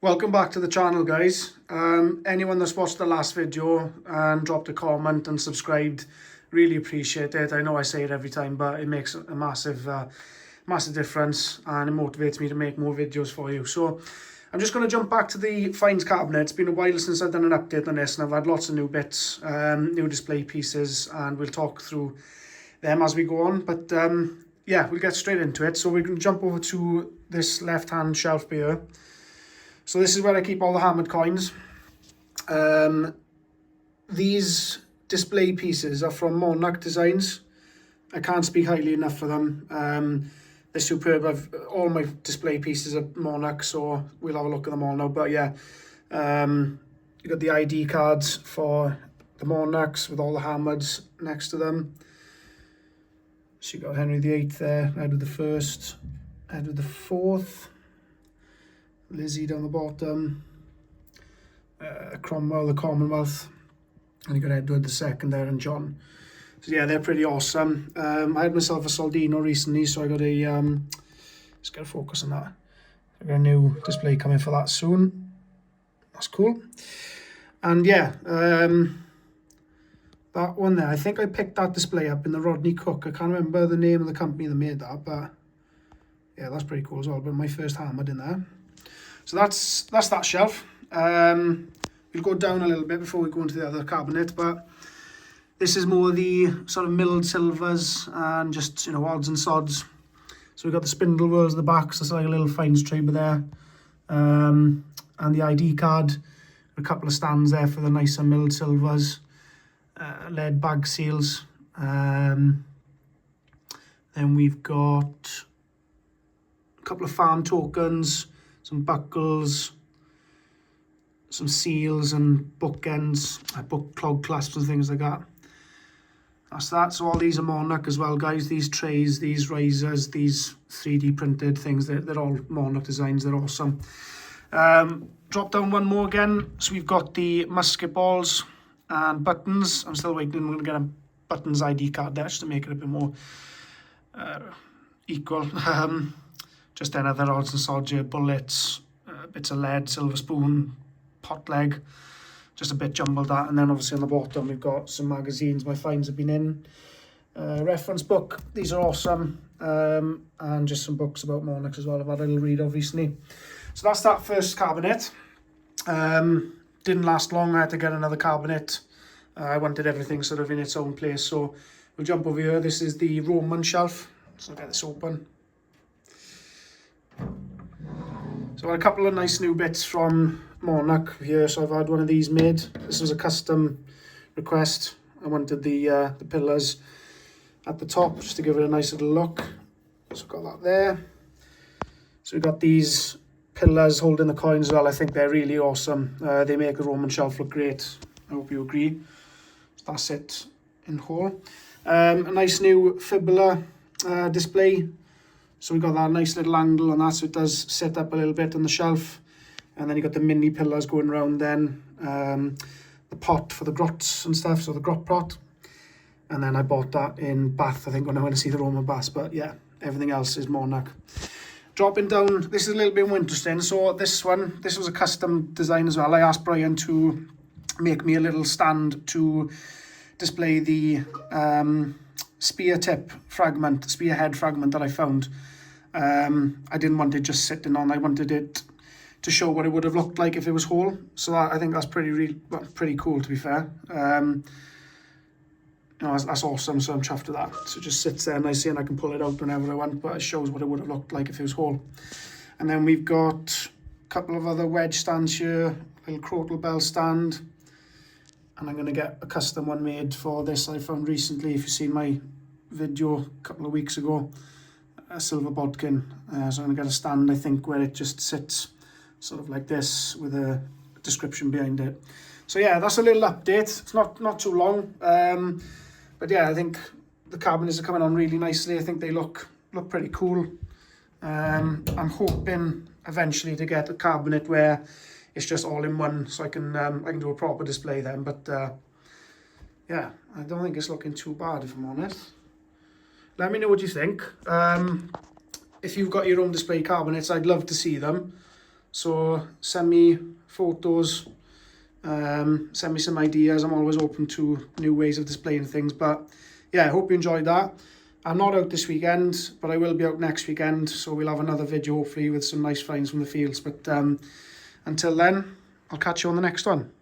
Welcome back to the channel, guys. Anyone that's watched the last video and dropped a comment and subscribed, really appreciate it. I know I say it every time, but it makes a massive difference, and it motivates me to make more videos for you. So I'm just going to jump back to the finds cabinet. It's been a while since I've done an update on this, and I've had lots of new bits, new display pieces, and we'll talk through them as we go on. But yeah, we'll get straight into it. So we're going to jump over to this left-hand shelf here. So this is where I keep all the hammered coins. These display pieces are from Monarch Designs. I can't speak highly enough for them. They're superb. All my display pieces are Monarch, so we'll have a look at them all now. But yeah, you got the ID cards for the Monarchs with all the hammers next to them. So you got Henry VIII there, Edward the First, Edward the Fourth, Lizzie down the bottom, Cromwell, the Commonwealth, and you got Edward II there and John. So yeah, they're pretty awesome. I had myself a Soldino recently, so I got a, let's get a focus on that. I got a new display coming for that soon. That's cool. And yeah, that one there, I think I picked that display up in the Rodney Cook. I can't remember the name of the company that made that, but yeah, that's pretty cool as well. But my first hammered in there. So that's that shelf. We'll go down a little bit before we go into the other cabinet, but this is more the sort of milled silvers and just, you know, odds and sods. So we've got the spindle whorls at the back, so it's like a little finds chamber there. And the ID card, a couple of stands there for the nicer milled silvers, lead bag seals. Then we've got a couple of farm tokens, some buckles, some seals and bookends, book clog clasps and things like that. That's that. So all these are Monarch as well, guys. These trays, these risers, these 3D printed things, they're all Monarch designs. They're awesome. Drop down one more again. So we've got the musket balls and buttons. I'm still waiting. I'm going to get a buttons ID card there just to make it a bit more equal. Just then other odds and sods here, bullets, bits of lead, silver spoon, pot leg, just a bit jumbled that. And then obviously on the bottom we've got some magazines my finds have been in, reference book, these are awesome, and just some books about Monarchs as well I've had a little read of recently. So that's that first cabinet. Didn't last long, I had to get another cabinet. I wanted everything sort of in its own place, so we'll jump over here. This is the Roman shelf, so I'll get this open. So I had a couple of nice new bits from Monarch here. So I've had one of these made. This was a custom request. I wanted the pillars at the top just to give it a nice little look. So I've got that there. So we've got these pillars holding the coins as well. I think they're really awesome. They make the Roman shelf look great. I hope you agree. So that's it in whole. A nice new fibula display. So we've got that nice little angle on that, so it does sit up a little bit on the shelf. And then you got the mini pillars going around then. The pot for the grots and stuff, so the grot pot. And then I bought that in Bath, I think, when I went to see the Roman baths. But yeah, everything else is Monarch. Dropping down, this is a little bit more interesting. So this was a custom design as well. I asked Brian to make me a little stand to display the spearhead fragment that I found. I didn't want it just sitting on. I wanted it to show what it would have looked like if it was whole. So I think that's pretty cool, to be fair. You know, that's awesome. So I'm chuffed with that. So it just sits there nicely, and I can pull it out whenever I want. But it shows what it would have looked like if it was whole. And then we've got a couple of other wedge stands here, a little crotal bell stand, and I'm going to get a custom one made for this I found recently. If you've seen my video a couple of weeks ago, a silver bodkin. So I'm going to get a stand, I think, where it just sits sort of like this with a description behind it. So yeah, that's a little update. It's not too long, but yeah, I think the cabinets are coming on really nicely. I think they look pretty cool. I'm hoping eventually to get a cabinet where it's just all in one, so I can do a proper display then. But yeah, I don't think it's looking too bad, if I'm honest. Let me know what you think. If you've got your own display cabinets, I'd love to see them. So send me photos, send me some ideas. I'm always open to new ways of displaying things. But yeah, I hope you enjoyed that. I'm not out this weekend, but I will be out next weekend. So we'll have another video hopefully with some nice finds from the fields. But until then, I'll catch you on the next one.